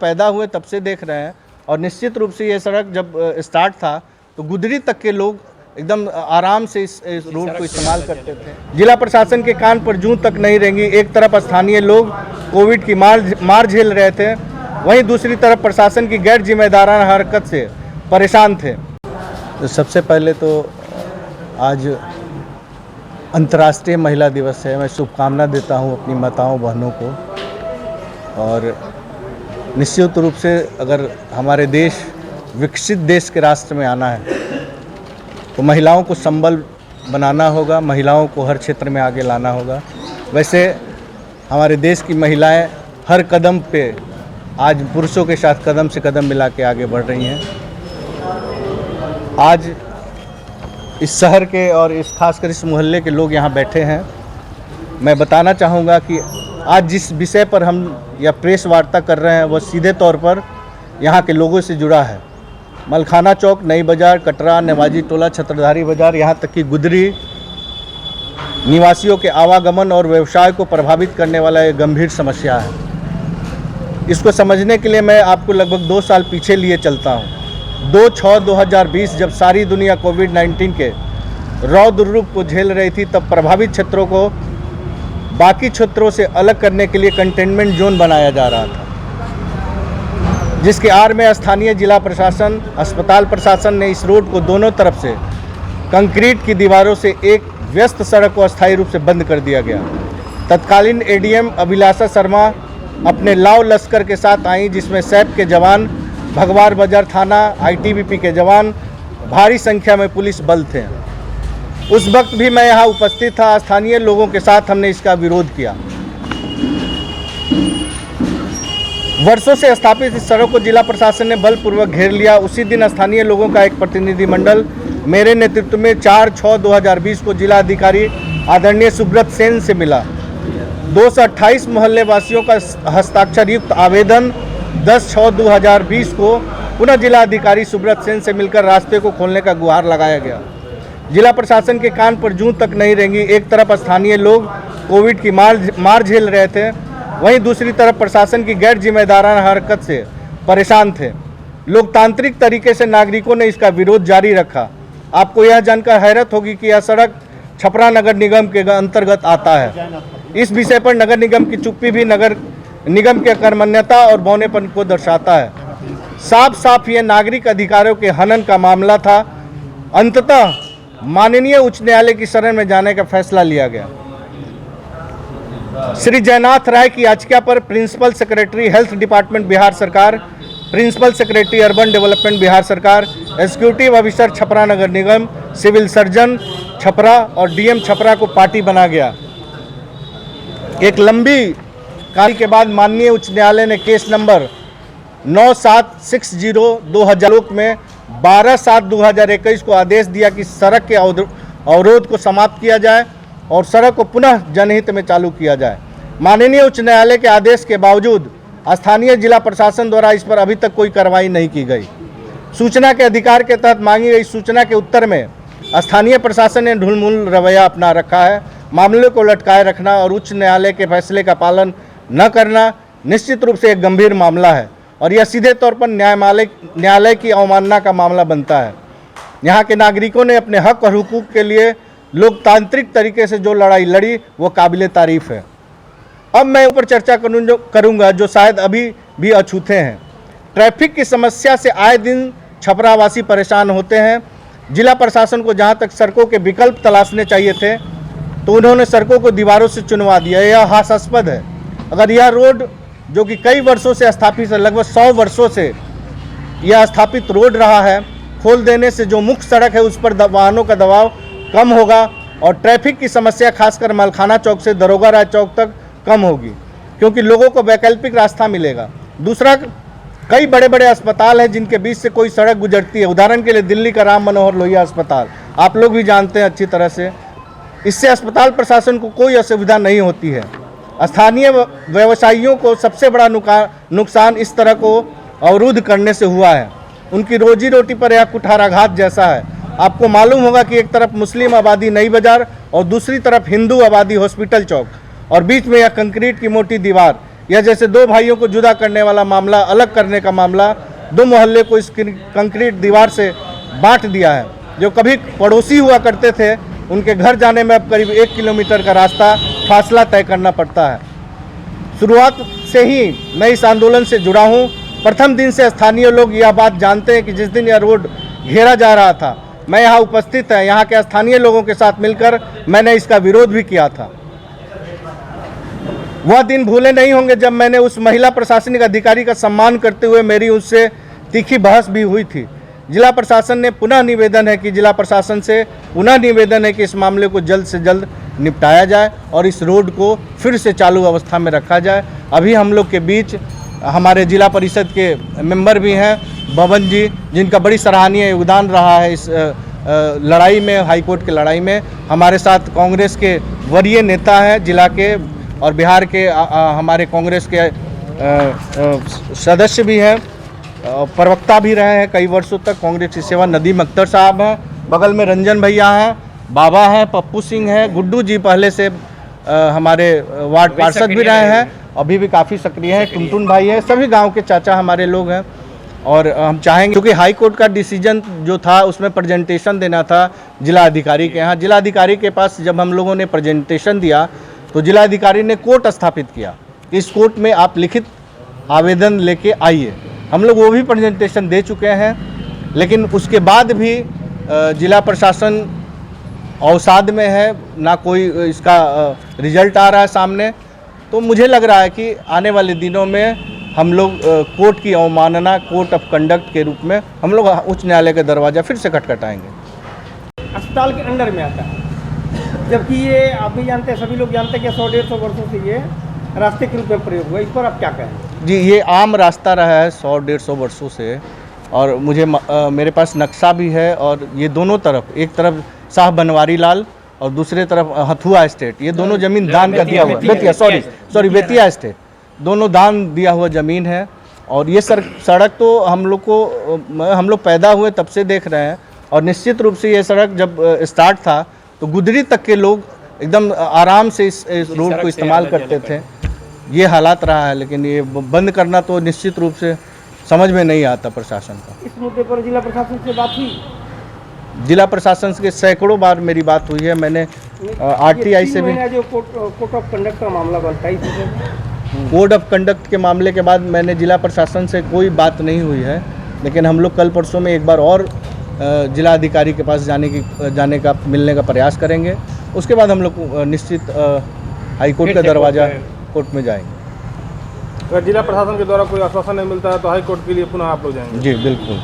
पैदा हुए तब से देख रहे हैं। और निश्चित रूप से ये सड़क जब स्टार्ट था तो गुदरी तक के लोग एकदम आराम से इस रोड को इस्तेमाल करते थे। जिला प्रशासन के कान पर जूं तक नहीं रेंगी। एक तरफ स्थानीय लोग कोविड की मार झेल रहे थे, वहीं दूसरी तरफ प्रशासन की गैर जिम्मेदाराना हरकत से परेशान थे। तो सबसे पहले तो आज अंतर्राष्ट्रीय महिला दिवस है। मैं शुभकामना देता हूं अपनी माताओं बहनों को। और निश्चित रूप से अगर हमारे देश विकसित देश के रास्ते में आना है तो महिलाओं को संबल बनाना होगा, महिलाओं को हर क्षेत्र में आगे लाना होगा। वैसे हमारे देश की महिलाएं हर कदम पे आज पुरुषों के साथ कदम से कदम मिला के आगे बढ़ रही हैं। आज इस शहर के और इस खासकर इस मोहल्ले के लोग यहाँ बैठे हैं। मैं बताना चाहूँगा कि आज जिस विषय पर हम या प्रेस वार्ता कर रहे हैं वह सीधे तौर पर यहाँ के लोगों से जुड़ा है। मलखाना चौक, नई बाज़ार, कटरा, नेवाजी टोला, छत्रधारी बाज़ार, यहाँ तक कि गुदरी निवासियों के आवागमन और व्यवसाय को प्रभावित करने वाला एक गंभीर समस्या है। इसको समझने के लिए मैं आपको लगभग 2 साल पीछे लिए चलता हूँ। 2/6/2020 जब सारी दुनिया कोविड-19 के रौद्र रूप को झेल रही थी, तब प्रभावित क्षेत्रों को बाकी क्षेत्रों से अलग करने के लिए कंटेनमेंट जोन बनाया जा रहा था, जिसके आड़ में स्थानीय जिला प्रशासन, अस्पताल प्रशासन ने इस रोड को दोनों तरफ से कंक्रीट की दीवारों से एक व्यस्त सड़क को अस्थायी रूप से बंद कर दिया गया। तत्कालीन एडीएम अभिलाषा शर्मा अपने लाव लश्कर के साथ आई, जिसमें सैप के जवान, भगवार बाजार थाना, आईटीबीपी के जवान, भारी संख्या में पुलिस बल थे। उस वक्त भी मैं यहाँ उपस्थित था। स्थानीय लोगों के साथ हमने इसका विरोध किया। वर्षों से स्थापित इस सड़क को जिला प्रशासन ने बलपूर्वक घेर लिया। उसी दिन स्थानीय लोगों का एक प्रतिनिधिमंडल मेरे नेतृत्व में 4/6/2020 को जिला अधिकारी आदरणीय सुब्रत सेन से मिला। 228 मोहल्ले वासियों का हस्ताक्षर युक्त आवेदन 10/6/2020 को पुनः जिला अधिकारी सुब्रत सेन से मिलकर रास्ते को खोलने का गुहार लगाया गया। जिला प्रशासन के कान पर जूं तक नहीं रेंगी। एक तरफ स्थानीय लोग कोविड की मार झेल रहे थे, वहीं दूसरी तरफ प्रशासन की गैर जिम्मेदाराना हरकत से परेशान थे। लोकतांत्रिक तरीके से नागरिकों ने इसका विरोध जारी रखा। आपको यह जानकर हैरत होगी कि यह सड़क छपरा नगर निगम के अंतर्गत आता है। इस विषय पर नगर निगम की चुप्पी भी नगर निगम के कर्मण्यता और बौनेपन को दर्शाता है। साफ साफ ये नागरिक अधिकारों के हनन का मामला था। अंततः माननीय उच्च न्यायालय की शरण में जाने का फैसला लिया गया। श्री जयनाथ राय की याचिका पर principal secretary health department Bihar सरकार, principal secretary urban development Bihar सरकार, एग्जीक्यूटिव ऑफिसर छपरा नगर निगम, सिविल सर्जन छपरा और डीएम छपरा को पार्टी बना गया। एक लंबी कार्रवाई के बाद माननीय उच्च न्यायालय ने केस नंबर 9760/2000 में 12/7/2021 को आदेश दिया कि सड़क के अवरोध को समाप्त किया जाए और सड़क को पुनः जनहित में चालू किया जाए। माननीय उच्च न्यायालय के आदेश के बावजूद स्थानीय जिला प्रशासन द्वारा इस पर अभी तक कोई कार्रवाई नहीं की गई। सूचना के अधिकार के तहत मांगी गई सूचना के उत्तर में स्थानीय प्रशासन ने ढुलमुल रवैया अपना रखा है। मामले को लटकाए रखना और उच्च न्यायालय के फैसले का पालन न करना निश्चित रूप से एक गंभीर मामला है और यह सीधे तौर पर न्यायालय की अवमानना का मामला बनता है। यहाँ के नागरिकों ने अपने हक और हुकूक के लिए लोकतांत्रिक तरीके से जो लड़ाई लड़ी वो काबिले तारीफ है। अब मैं ऊपर चर्चा करूँगा जो शायद अभी भी अछूते हैं। ट्रैफिक की समस्या से आए दिन छपरावासी परेशान होते हैं। जिला प्रशासन को जहाँ तक सड़कों के विकल्प तलाशने चाहिए थे तो उन्होंने सड़कों को दीवारों से चुनवा दिया। यह हास्यास्पद है। अगर यह रोड जो कि कई वर्षों से स्थापित है, लगभग 100 वर्षों से यह स्थापित रोड रहा है, खोल देने से जो मुख्य सड़क है उस पर वाहनों का दबाव कम होगा और ट्रैफिक की समस्या खासकर मलखाना चौक से दरोगा राय चौक तक कम होगी, क्योंकि लोगों को वैकल्पिक रास्ता मिलेगा। दूसरा, कई बड़े बड़े अस्पताल हैं जिनके बीच से कोई सड़क गुजरती है। उदाहरण के लिए दिल्ली का राम मनोहर लोहिया अस्पताल आप लोग भी जानते हैं अच्छी तरह से। इससे अस्पताल प्रशासन को कोई असुविधा नहीं होती है। स्थानीय व्यवसायियों को सबसे बड़ा नुकसान इस तरह को अवरुद्ध करने से हुआ है। उनकी रोजी रोटी पर यह कुठाराघात जैसा है। आपको मालूम होगा कि एक तरफ मुस्लिम आबादी नई बाजार और दूसरी तरफ हिंदू आबादी हॉस्पिटल चौक और बीच में यह कंक्रीट की मोटी दीवार, या जैसे दो भाइयों को जुदा करने वाला मामला, अलग करने का मामला, दो मोहल्ले को इस कंक्रीट दीवार से बांट दिया है। जो कभी पड़ोसी हुआ करते थे, उनके घर जाने में अब करीब 1 किलोमीटर का रास्ता फासला तय करना पड़ता है। शुरुआत से ही मैं इस आंदोलन से जुड़ा हूँ। प्रथम दिन से स्थानीय लोग यह बात जानते हैं कि जिस दिन यह रोड घेरा जा रहा था, मैं यहाँ उपस्थित है। यहाँ के स्थानीय लोगों के साथ मिलकर मैंने इसका विरोध भी किया था। वह दिन भूले नहीं होंगे जब मैंने उस महिला प्रशासनिक अधिकारी का सम्मान करते हुए मेरी उससे तीखी बहस भी हुई थी। जिला प्रशासन ने पुनः निवेदन है कि इस मामले को जल्द से जल्द निपटाया जाए और इस रोड को फिर से चालू अवस्था में रखा जाए। अभी हम लोग के बीच हमारे जिला परिषद के मेंबर भी हैं, बबन जी, जिनका बड़ी सराहनीय योगदान रहा है इस लड़ाई में, हाईकोर्ट की लड़ाई में। हमारे साथ कांग्रेस के वरीय नेता हैं जिला के और बिहार के हमारे कांग्रेस के सदस्य भी हैं, प्रवक्ता भी रहे हैं कई वर्षों तक कांग्रेस की सेवा। नदीम अख्तर साहब हैं, बगल में रंजन भैया हैं, बाबा हैं, पप्पू सिंह हैं, गुड्डू जी पहले से हमारे वार्ड पार्षद भी रहे हैं, अभी भी काफ़ी सक्रिय हैं, टुनटुन भाई है, सभी गांव के चाचा हमारे लोग हैं। और हम चाहेंगे, क्योंकि हाई कोर्ट का डिसीजन जो था उसमें प्रेजेंटेशन देना था जिला अधिकारी के यहाँ। जिला अधिकारी के पास जब हम लोगों ने प्रेजेंटेशन दिया तो जिला अधिकारी ने कोर्ट स्थापित किया। इस कोर्ट में आप लिखित आवेदन लेके आइए। हम लोग वो भी प्रेजेंटेशन दे चुके हैं, लेकिन उसके बाद भी जिला प्रशासन अवसाद में है, ना कोई इसका रिजल्ट आ रहा है सामने। तो मुझे लग रहा है कि आने वाले दिनों में हम लोग कोर्ट की अवमानना, कोर्ट ऑफ कंडक्ट के रूप में हम लोग उच्च न्यायालय का दरवाज़ा फिर से खटखटाएंगे। अस्पताल के अंडर में आता है, जबकि ये आप भी जानते हैं, सभी लोग जानते हैं कि 100-150 वर्षों से ये रास्ते के रूप में प्रयोग हुआ। इस पर आप क्या कहेंगे? जी, ये आम रास्ता रहा है 100-150 वर्षों से, और मुझे मेरे पास नक्शा भी है। और ये दोनों तरफ, एक तरफ शाह बनवारी लाल और दूसरे तरफ हथुआ एस्टेट, ये दोनों ज़मीन दान का दिया हुआ, बेतिया एस्टेट, दोनों दान दिया हुआ ज़मीन है। और ये सड़क तो हम लोग पैदा हुए तब से देख रहे हैं। और निश्चित रूप से ये सड़क जब स्टार्ट था तो गुदरी तक के लोग एकदम आराम से इस रोड को इस्तेमाल करते थे। ये हालात रहा है, लेकिन ये बंद करना तो निश्चित रूप से समझ में नहीं आता प्रशासन का। इस मुद्दे पर जिला प्रशासन से बात हुई? जिला प्रशासन के सैकड़ों बार मेरी बात हुई है। मैंने आरटीआई से भी, जो कोड ऑफ कंडक्ट का मामला बनता है, कोड ऑफ कंडक्ट के मामले के बाद मैंने जिला प्रशासन से कोई बात नहीं हुई है। लेकिन हम लोग कल परसों में एक बार और जिला अधिकारी के पास जाने का मिलने का प्रयास करेंगे। उसके बाद हम लोग निश्चित हाईकोर्ट का दरवाज़ा कोर्ट में जाएंगे। अगर जिला प्रशासन के द्वारा कोई आश्वासन नहीं मिलता है तो हाई कोर्ट के लिए पुनः आप लोग जाएंगे? जी बिल्कुल।